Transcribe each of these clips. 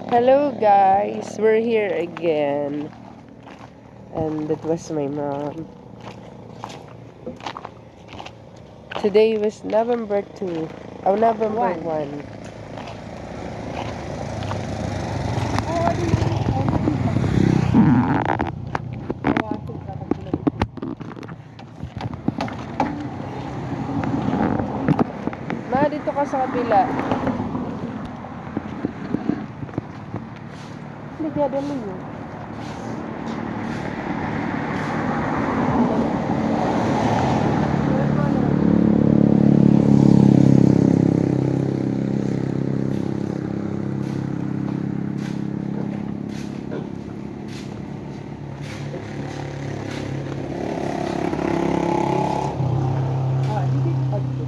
Hello guys, we're here again. And that was my mom. Today was November 2. Oh, November 1. Ma, dito ka sa kabila. Hindi kaya dali yun.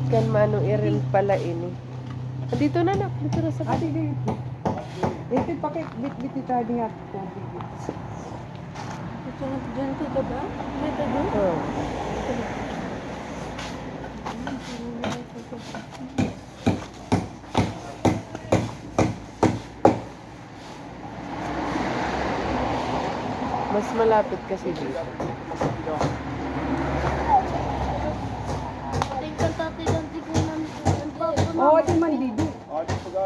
Kan mano irin pala ini. Dito na nak, dito na sa kabila. Ito pakai bit-bit tadi aku. Jangan jangan itu ba? May tayo. Oh. Mas malapit kasi dito. Tingkal tati dan tikunan. Oh, di man didi.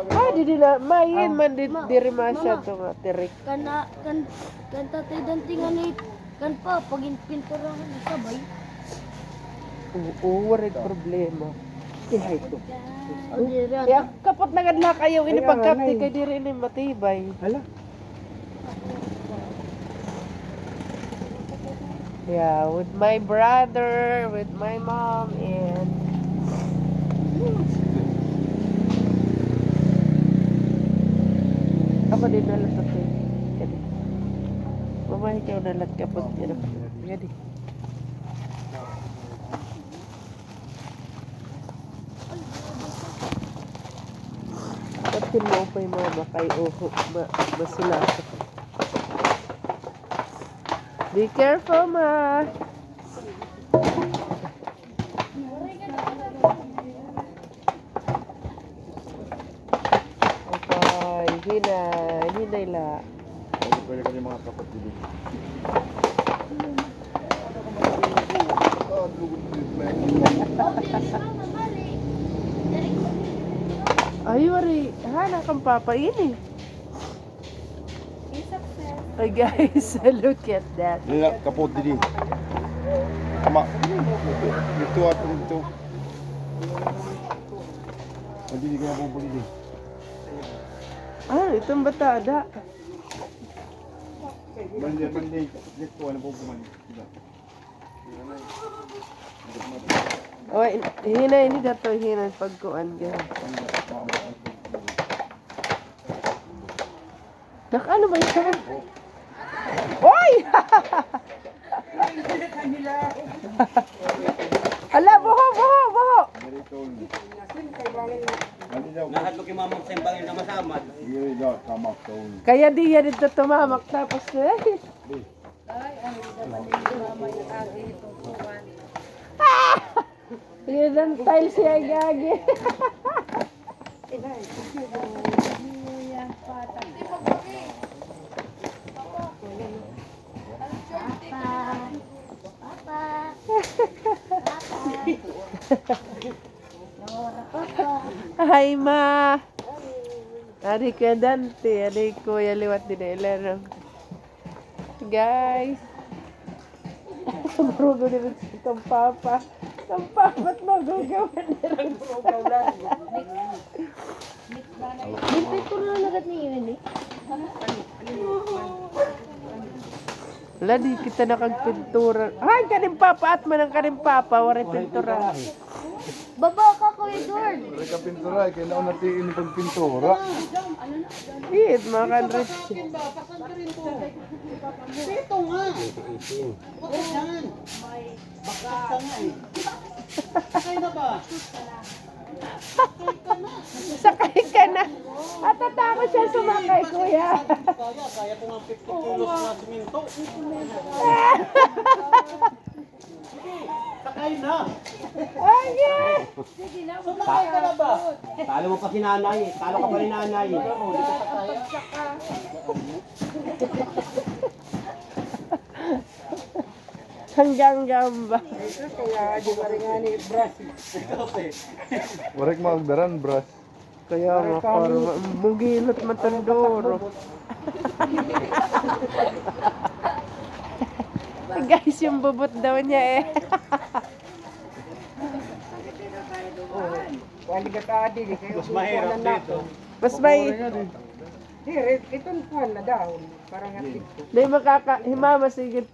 Ah, di na mayin man diri masya to nga tirik. Kana kan tati dan tingan ni kan pa pagin pintura sabay. Oo, waray problema. Ihay to. O diri Kaya kapot nagadla kayo ini Kaya pagkapti nga, kay diri ini matibay. Hala. Yeah, with my brother, with my mom, and ako din nalat ako. Kadi. Mama ikaw nalat kapot yan. Kadi. Pati mo pa yung mama kay uho masulasa. Be careful, ma. Okay, hinay la. Pwede ka mga kapatid. Ay, wari. Hana kang papa ini. Ay, guys, look at that. Nila kapot didi. Ama. Ito at ito. Hindi ka mabubuli din. Ah, itong batada. Mandi. Dito ano po bumalik. Oh, hinay ni dato hinay pagkuan gan. Nakano ba ito? Oy! Ala, buho! Lahat mo kay mamang sembangin na masama. Hindi daw tamak taon. Kaya di yan ito tumamak tapos eh. Yun ang tile siya gagi. Hi ma. Adik ko Dante, adik ko ya liwat din ilaro. Guys. Marugo din itong papa. Itong papa't magagawan din. Dito ko na nagat ni yun eh. Wala, di kita nakagpintura. Ay, kaning papa at man ang kaning papa, waray pintura. Baba ka Kuya Dord. Mereka pintura kaya naon natin ini pagpintura. It, mga kanres. Sakay ka na. At tatapos siya sumakay, kuya. Kaya ko nga 50 kilos na siminto. Talo mo pa si nanay eh. Talo ka pa rin nanay eh. Hanggang gamba. Ito kaya di ba rin nga ni Bras. Warek maagdaran, bras. Kaya makarma. Mugilot matandoro. Guys, yung bubot daw niya eh. Wali ka tadi di kayo. Mas mahirap dito. Mas may... Di, itong kuhan na daw. Parang atik ko. Di himama sigit.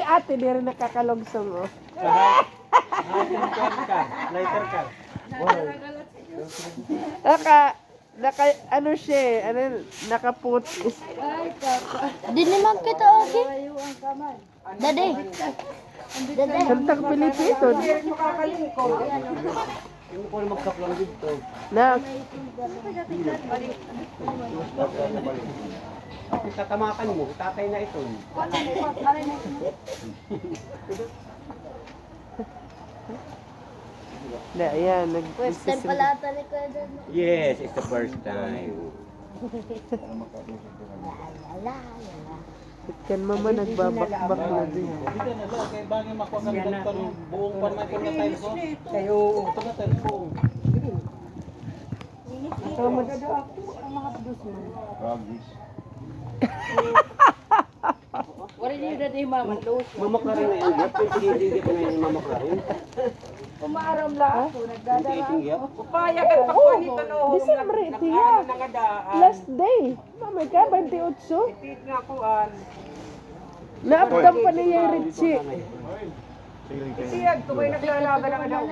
Ate, di rin nakakalogsong oh. Ano siya eh, nakaput is... Di naman kita okay. Dade. Dade. Kantang Pilipino. Hindi rin makakalingkod. Yung ko magsaklang dito. Na, Tatamakan mo, tatay na ito. na ayan, First time pala ata ni Kuya Dad. Yes, it's the first time. Kan mama nagbabakbak na din. Kayo. Ito madado ako ang mga dos man. Ragis. Wala niyo dati mama los. Mamakarin na yun. Hindi ko na yung mamakarin. Kumaram la ako nagdadala. Hindi yun. Upaya ka pakuha nito no. December ito ya. Last day. Mama ka, 28. Tit nga kuan. Naabdang pa niya yung Richie. Tiyag tumay naglalaban ang daw.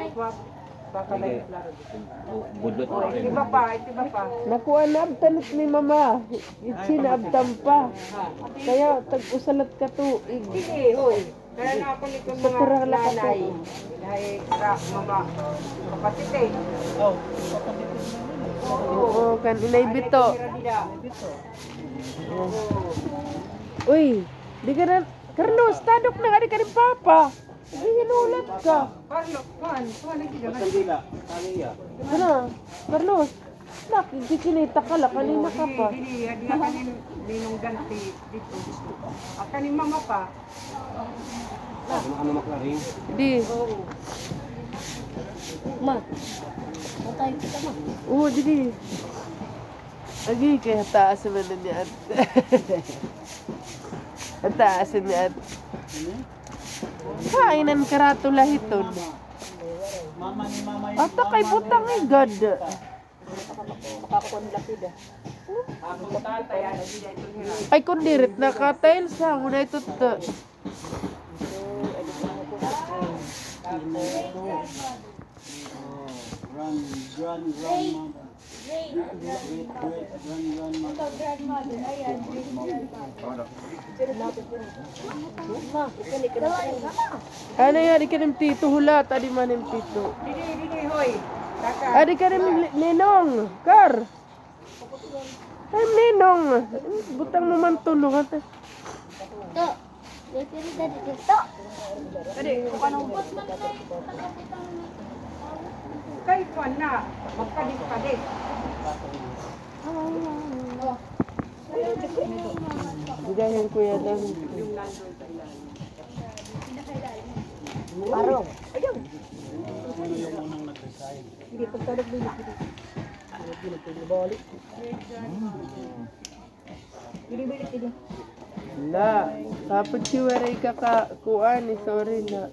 Baka may laro. Budot Oh, iba pa, iba pa. Nakuha na abtanit ni mama. Richie na abdang pa. Kaya tag-usalat ka tuig. Sige, hoy. Kaya na ako nito Sa tira mga lang ka nanay. to. Dahil ra mama. Kapatid eh. Oo, kan inay bito. Uy, di ka na... Carlos, tadok na nga di ka rin papa. Hindi hinulat ka. Carlo, kuan lagi naman. Sandila, kaniya. Ano? Carlos, nakikinita ka lang. Kanina ka pa. Dili, di nga kanin ninong ganti dito. Kanin mama pa. Ano ka mamakarin? Di. Ma. Matay kita ma. Oo, di. Agi, kaya taas naman na niya. Ang taas niya. Kainan karato lahiton. Ata kay butang ay God. Ay kung dirit na ka-tail sa muna ito to. Ano yan, di ka rin tito hulat, adi man yung tito. Dili, hoy. Kaka. Adi ka rin ninong, kar. Ay, ninong. Butang mo man tulungan. To. Dito rin dadi dito. Dali, kuanong kay kuan na. Magpadis-padis. Bigayan ko yan lang. Yung nandun sa ilalim. Parong. Hindi, pagtalog mo yun. Bili. La, kapag siwaray ka kuan, sorry na.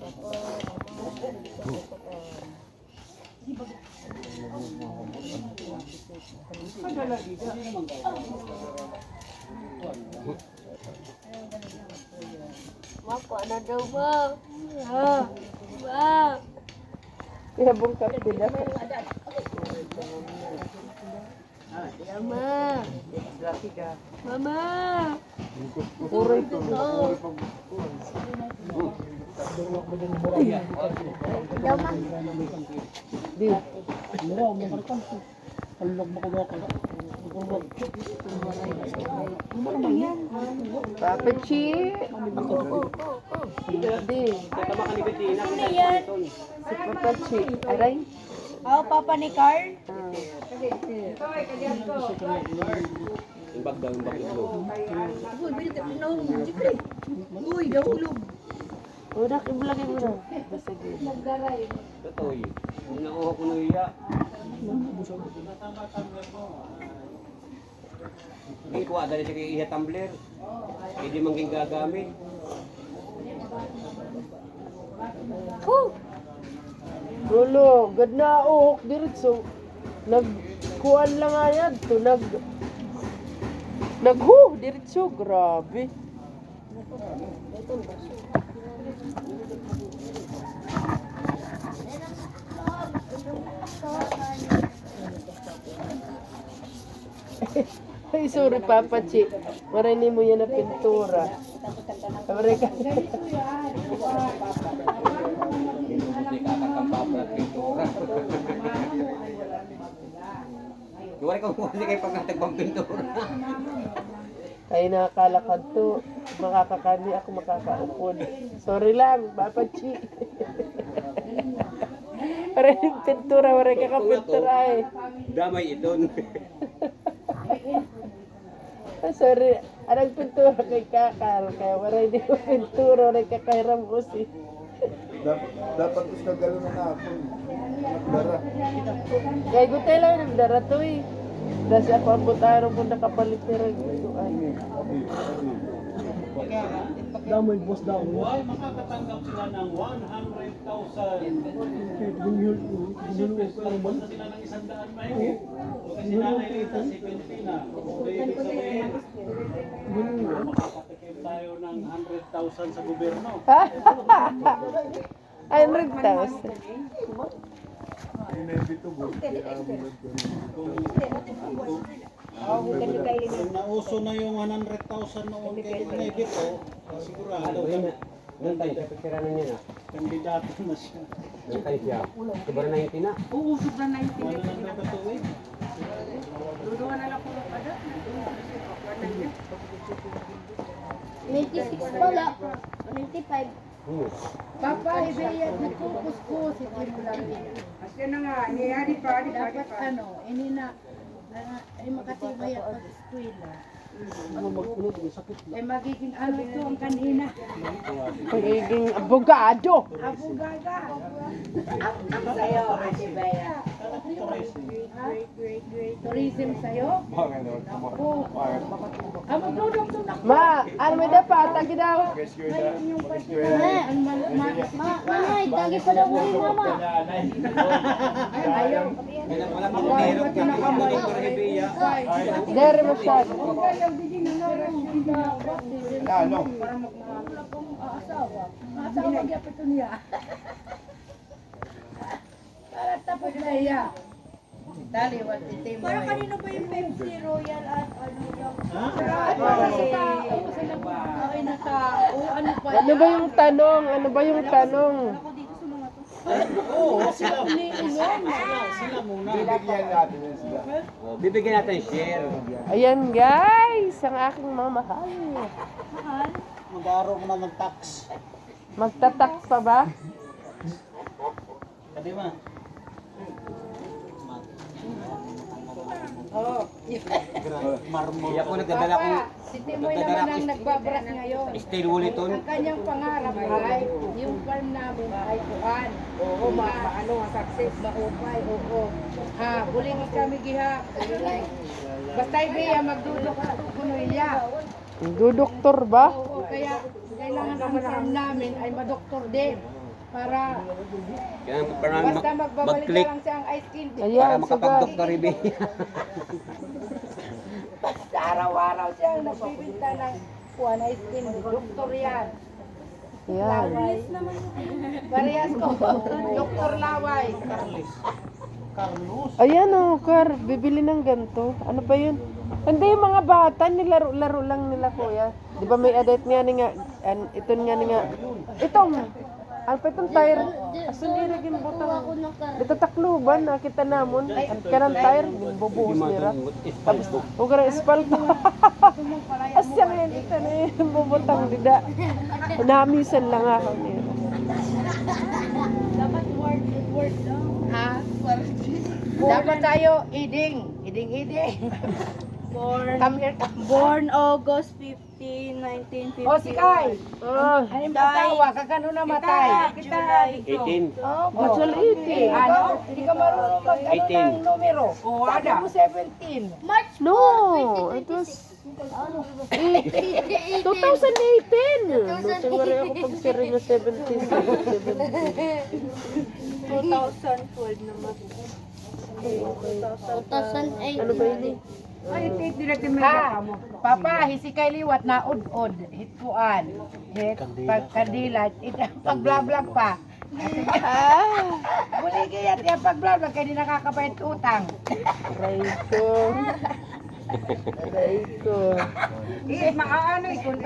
Mapa na daw ba? Ah. Ba. Kaya bungkap sila. Mama. Mama. Puro ito. Di. Papa Chi. Hindi. Tatama ka ni Bettina. Ano yan? Si Papa Chi. Aray. Oh, papa ni Carl? Yung bag daw, yung bag ito. Una, iblagay mo na. Sige. Totoo yun. Kung nakuha ko ng iya. Hindi ko dali siya kay iya tumbler. Hindi mangging gagamit. Lolo, gad na uhok diretso. Nagkuan lang nga yan to. Diretso. Grabe. Ay, sorry Papa Chi. Marinig mo yan na pintura. Maray ka. Hindi kakakampapla at pintura. Luwari ko kasi kayo pag natagbang pintura. Ay, nakakalakad to. Makakakani ako makakaupod. Sorry lang, Papa Chi. Marinig pintura, maray ka ka pintura eh. Damay iton. Ah, sorry, anong pintura kay Kakar? Kaya maray di ko pintura, maray kakairam ko si. Dapat gusto gano'n na ako. Nagdara. Kaya gutay lang nagdara to eh. Dasi ako ang butaro kung nakapalit ni Reg. Damay boss daw. Why makakatanggap sila ng 100,000? Siyempre, talabas na sila ng 100 mahigit. Kasi nanay Rita, si Pilipina. So, ibig sabihin, makakatikim tayo ng 100,000 sa gobyerno. Ay, 100,000. Kung nauso na yung 100,000 noon kay Inebito, sigurado, Doon tayo sa pagkiranan niya na. kandidato na siya. Doon tayo siya. Sobrang 90 na. Wala lang daw katuwid. 96 pala. 95. Papa, ibigay nagkukus ko si Timo lang. Asya na nga, niyari pa, dapat ano, ini na, ay makatibay at pag-eskwela. Ay magiging ano ito ang kanina. Pagiging abogado. Abugaga. Ang sayo, Ate Bea. Great. Tourism sa'yo? Ako. Ang magdudugtong na. Ma, ano may dapat? Tagi daw. Manay, dagi pa daw mo ni mama. Ayaw. Kaya pala pagkirap ka ng Corribia. Dere masyado. Ayaw din na Ano? asawa. Asawa gyapon to niya. Para tapos na iya. Dali, what the Timo. Para kanino ba yung Pepsi Royal at ano yung... Para sa tao, sila ba? Okay na tao, ano pa Ano ba yung tanong? Ano ba yung tanong? Ako dito sa mga to. Oo, sila muna. Bibigyan natin yan sila. Oh, bibigyan natin share. Ayan guys, ang aking mga mahal. Mahal. Mag-aaral mo na ng tax. Magtatak pa ba? Kadi ba? Marmol. Kaya po nagdadala ko. Si Timoy naman ang nagbabras ngayon. Steel wool ito. Ang kanyang pangarap ay yung farm namin ay kuhan. Oo, ano, success, maupay, oo. Ha, huling kami giha. Basta ibiya, magdudok ako kuno iya. Dudoktor ba? Oo, kaya kailangan ang farm namin ay madoktor din. Para Kaya parang basta magbabalik na mag-click lang siya ang ice cream. para Ayan, sugat. makapag-doc Corribia. Basta araw-araw siya ang nagbibinta ng kuhan ice cream. Doktor yan. Ayan. Laway. Parehas ko. Doktor Laway. Carlos. Ayan o, Kar, bibili ng ganito. Ano ba yun? Hindi, yung mga bata, nilaro-laro lang nila kuya. Di ba may edit nga ni nga, ito nga ni nga, itong, ano pa itong tire? Asan nila ginbutang? Ako ng kar. Dito takluban, nakita namon, ang kanang tire, bubuhos nila. Tapos, huwag na espalto. mong palaya mo. Asyang yan, ito na yung bubutang dida. Namisan lang ako niya. Dapat word daw. Ha? Dapat tayo iding. Come here. Born August 15, 1950. O si Kai. Oh, Ano yung asawa? Kakano namatay? July 18. actually, iti. Ano? Hindi ka marunong mag-ano 18. ng numero. Sabi mo 17. March No, it was 2018. No, siguro ako pag sira niya 17. 2012 naman. 2008. Ano ba yun? Ay, hindi na Papa, hisikay liwat na ud-ud. Hitkuan. Pagkadilat. Pag-blablag pa. Buligi yan yung pag-blablag kaya di nakakabayad utang. Aray ko. Maaano ikon.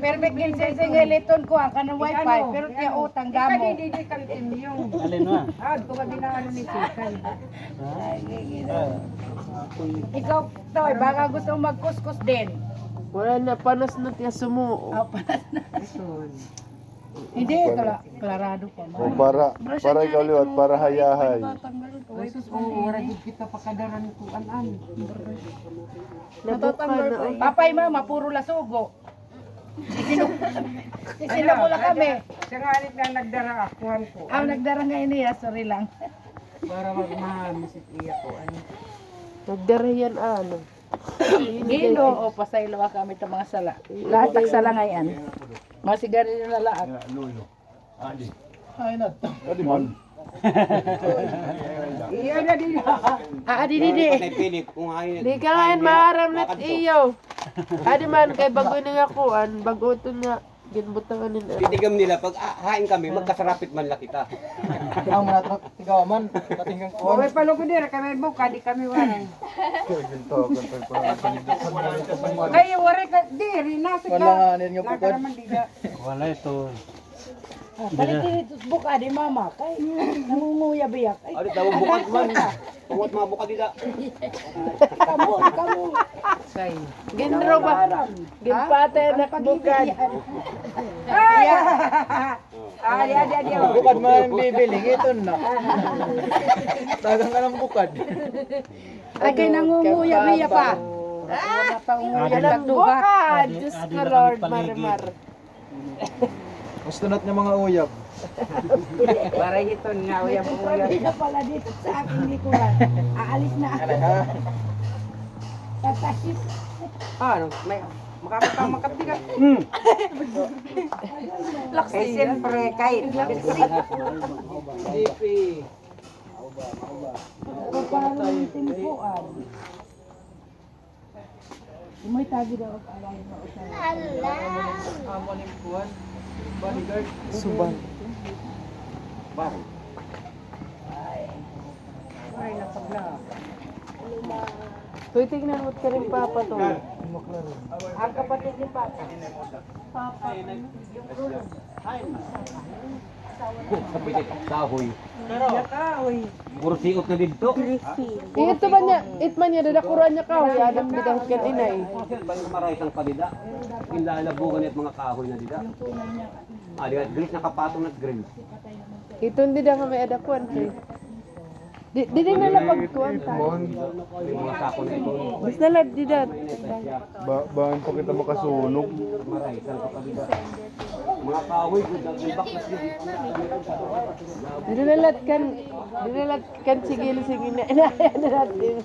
Permit din sa ngeliton ko ang kanang wifi. Pero tiya utang gamo. Hindi continue. Alin mo? Ito ka din ano ni Chicken. Ikaw, Toy, baka gusto mong magkuskus din. Wala na, panas na tiya sumuo. Hindi, klarado pa. O para ikaw liwat, para hayahay. Kita pakadaran ko an. Nabuka na ay. Papay mama, puro lasugo. Sila mula kami. Singalit na nagdara akuhan ko. Nagdara nga niya, sorry lang. Para magmahal si iya ko. Nagdarayan ano. Gino o pasaylo kami ito mga sala. Lahat ng sala ngayon. Mga sigarilyo na lahat. Adi man. Iya na din. Didi. Patay pilik kung hain. Di ka ngayon maaram na iyo. Adi man, kay bago na yakuan, bago ito nga, ginbutangan nila. Titigam nila pag hain kami, magkasarapit man la kita. Ang mga tigawaman, patinggang ko. May palugod din kami buka di kami waran. Ay wari ka diri nasa ka. Wala nga anin nga pukod. Naman dida. Wala ito. Palit dito buka di mama. Kay nangunguya biyak. Ay, Ano tawag bukad man. Pagwat mga bukad dida. kamu. Say. Ginro ba? Ginpate na bukad. Ay! Adi. Bukad man bibiling, ito na. Tagang ka ng bukad. Ay, kay nangunguya biyak pa. Wala pa unguya Yan ang tagduha. bukad. Diyos ka Lord, Marimar. Gusto na't ng mga uyab. Para ito nga uya mo uya. Hindi na pala dito sa aking likuran. Aalis na ako. Tatahip. Ano? May makakatang makatiga. Eh siyempre kahit. Sipi. Parang yung timpuan. May tagi daw ang alay mo. Suban. Bari. Ay nasabla. Tuy, tignan mo't ka rin papa to. Ang kapatid ni Papa. Kapitit kahoy. Kahoy. Puro siot na dito. Ito ba niya, itman niya, dadakuran niya ka, adam bidang kan inay. Bayo maray sang padida. Inlalabugan at mga kahoy na dida. Di grills nakapatong at grills. Ito hindi na kami adakuan, pre. Di na lapagkuan ta. Yung mga sako na ito. Mas nalad di dat. Baan pa kita makasunog. Maray sang padida. Mga kahoy good na baklas dito. Di nalat kan sigil sige na inayan na natin.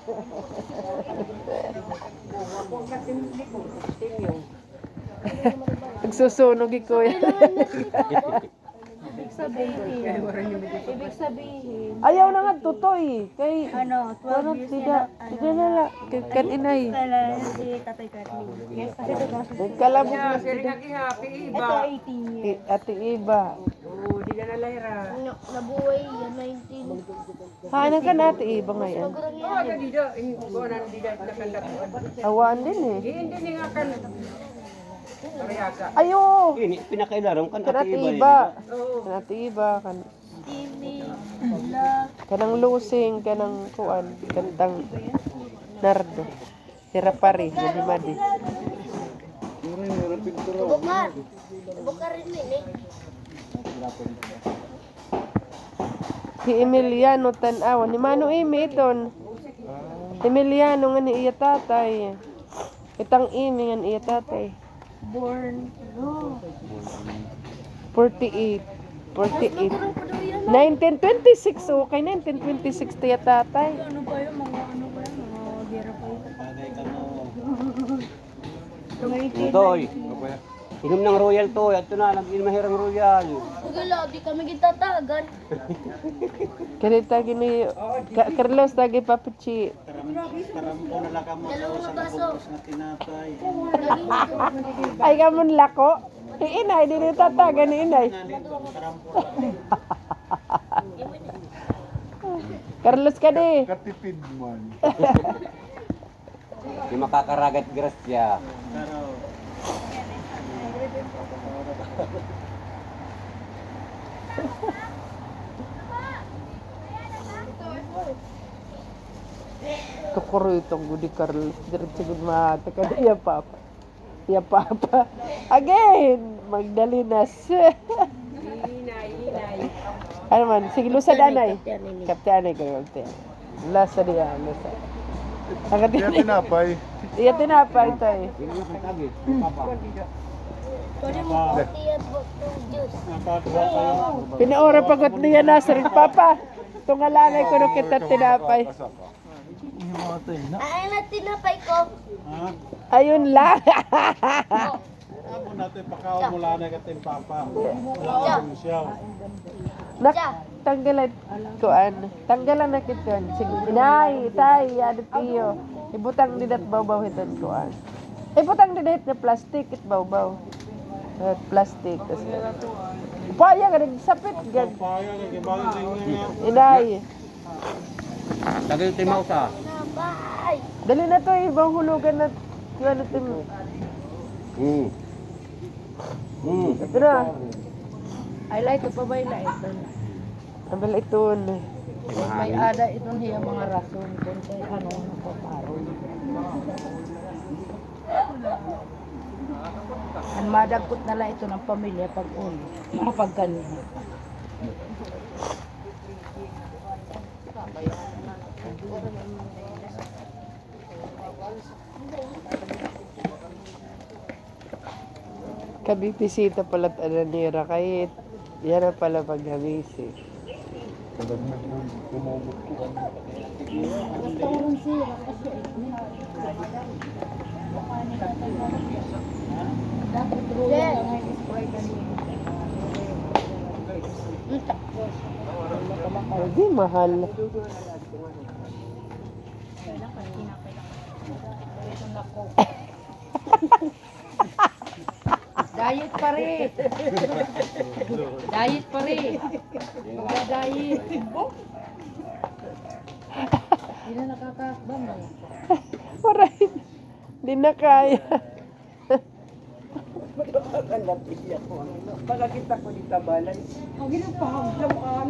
Nagsusunog ikaw yan. Ibig sabihin, Ayaw na nga tutoy. Kay ano, 12 years tidak na la kay kan inay. kailan si Tatay Kathleen. Yes, kasi ito Nagkalabog na Siri nga kihapi ito iba. 18 years. Ate Iba. Oo, di ka na lahira. Nabuhay yan 19. Hanan ka na Ate Iba ngayon. Sigurang Oo, na dida. Kunan dida nakandatuan. Awaan din eh. Hindi nga kan. Parehasa. Ayo. Ini pinakailaram kan Kan Ate ati Iba. Oo. Kan Ate Iba kan TV, vlog, kanang lusing kanang kuan kantang Nardo. Sira pare, madi madi. Bukar. Bukar rin eh. Si Emiliano tanawan. Ni Mano Imi iton. Emiliano nga ni iya tatay. Itang Imi nga ni iya tatay. Born. No. 48. 48. Kurang pa daw yan. 1926. Okay, 1926 tiya tatay. Ano ba yun? Mga ano ba yun? Mga gera pa yun. Bagay ka mo. Toy. Inom ng royal to. Ito na, nag-inom mahirang royal. Pagala, di kami gitatagan. Kanita gini Carlos lagi papachi. Tarampo na lang ka mo sa Dalawang usang baso. bugos na tinapay. Ay gamon lako. Inay dili tatagan ni inay. Tarampo. Carlos ka di. Katipid man. Di makakaragat grasya. Pero, Tukuro itong gudi Carlos. Diretso gud mata ka di ya papa. Ya papa. Again, Magdalenas. Ano man, sige lusad anay. Kapte anay ko kapte. Lasa diya, lasa. Ang Kaya tinapay. iya tinapay tay. Inom na kagit. Papa. Pwede mo kutiyat botong juice. nakagawa kayo. Pinaora pagot niya Nazaret papa. Tungalanay ko no kita tinapay. Ay, na tinapay ko. Ha? Ayun lang. Abo natin pakaw mula na kating papa. Wala akong siyaw. Nak tanggalan kuan. Tanggalan na kiton. Sige, inay, tay, adit iyo. Ibutang didat baw-baw hiton kuan. Ibutang didat na plastic it baw-baw. Plastic tas. Paya ka nagsapit gad. Paya, nagibawin sa inyo nga. Inay. Tagay timaw sa. Nabay. Dali na to ibang hulugan na kuan natin. Ito na. I like to pabayla ito. Ambal iton. May ada ito niya mga rason kung kay ano napaparoy. Ang madagkot na lang ito ng pamilya pag ulo. Kapag kanina. Kabibisita pala ananira kahit yan na pala paghamisi. Hindi mahal. Diet pa rin. Diet pa rin. Diet. Hindi na nakakakbang na. Maray. Hindi na kaya. Pagkakita ko ni Tabalay. Ang ginapahaglamaan.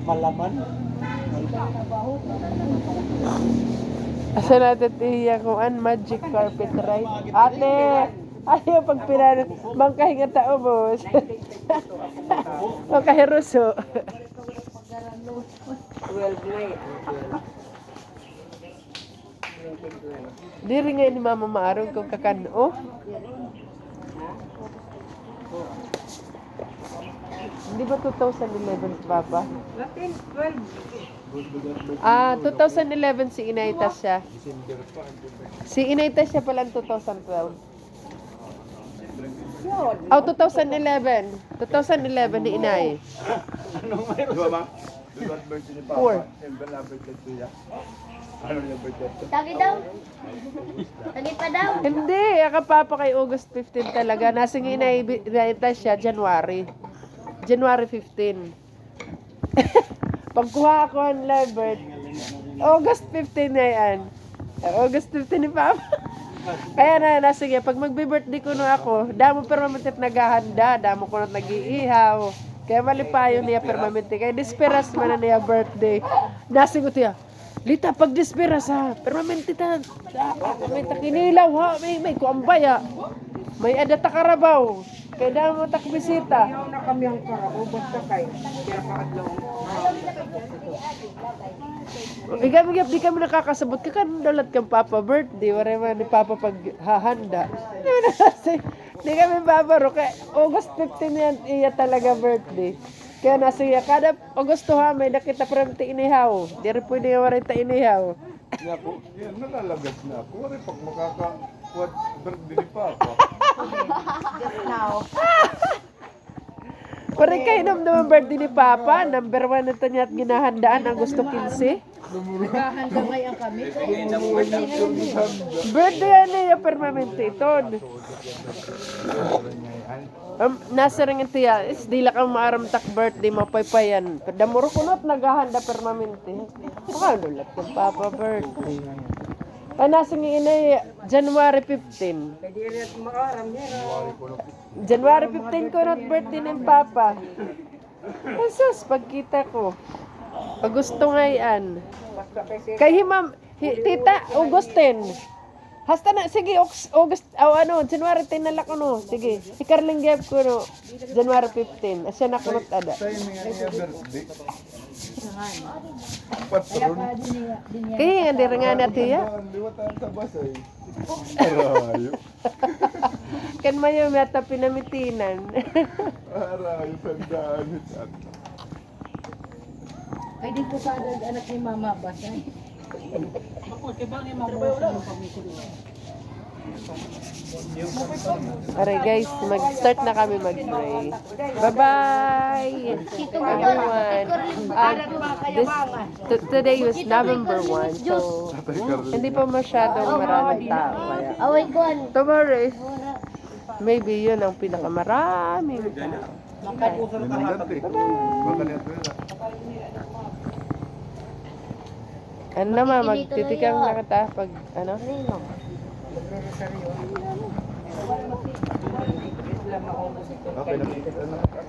Malaman. Asa natin tiya kung an magic carpet ride. Ate! Ayaw pag pinano. Bangkahin nga tao, boss. Bangkahin ruso. 12 na eh. Di rin nga ni Mama Maarong kung kakano. Hindi ba 2011 si Papa? Latin, 12. 2011 si Inaytas siya. Si Inaytas siya pala 2012. Oh, 2011. 2011 ni Inay. Di ba ma? Di ba birthday ni Papa? Four. Siyempre na birthday siya. Ano yung birthday? Tagi daw. Tagi pa daw. Hindi, akapapa kay August 15 talaga. Nasing Inaytas siya January. January 15. Pagkuha ako ang Lebert, August 15 na yan. August 15 ni Papa. Kaya na, sige, pag magbe-birthday ko na ako, damo permanente naghahanda, damo ko na nag-iihaw. Kaya malipayo niya permanente. Kaya disperas man na niya birthday. Nasing ko tiya, Lita, pag dispera sa permanente ta. May takinilaw ha, may kuambay ha. May adata karabaw. Kaya dahil mo takbisita. Ayaw na kami ang karao, basta kay kaya kaadlaw. Igam-igam, di kami nakakasabot ka kan dalat kang Papa birthday. Wala man ni Papa pag hahanda. Di kami babaro. Kaya August 15 yan, iya talaga birthday. Kaya nasa iya, kada Agosto ha, may nakita permanente inihaw. Di rin pwede nga warita inihaw. Nga po, yan, nalalagas na ako. Wala pag makaka-quad birthday ni Papa. Pare kayo naman birthday ni Papa, number 1 na niya at ginahandaan ang gusto 15. Naghahanda ngayon kami. Birthday yan niya permanente ito. Nasa rin ito yan, is di lang kang maaramtak birthday mapaypayan. Damuro kunot naghahanda permanente. Pakaulat yung Papa birthday. Ay nasa nga inay, January 15. Kaya di rin maaram niya. January 15 ko not birthday ng Papa. Jesus, pagkita ko. Pag gusto ngayon. Basta kasi Kay Himam, Tita, Augustin. Hasta na, sige, January 10 na lang ko no. Sige, si Carling Gab ko no, January 15. Asya na kunot ada. Timing ang niya birthday. Patron. Kaya nga, di rin nga natin ya. Liwatan sa basay. Arayo. Kan mayo mata pinamitinan. Arayo, sandaan. Ay, di ko sa anak ni Mama basta. Alright guys, mag-start na kami mag-pray. Bye-bye everyone. Today was November 1, so hindi pa masyadong maraming tao. Kaya Away ko ano. tomorrow is maybe yun ang pinakamaraming tao. Minagante. Baka niya ito. Ano naman, magtitikang na kita pag ano? Okay na.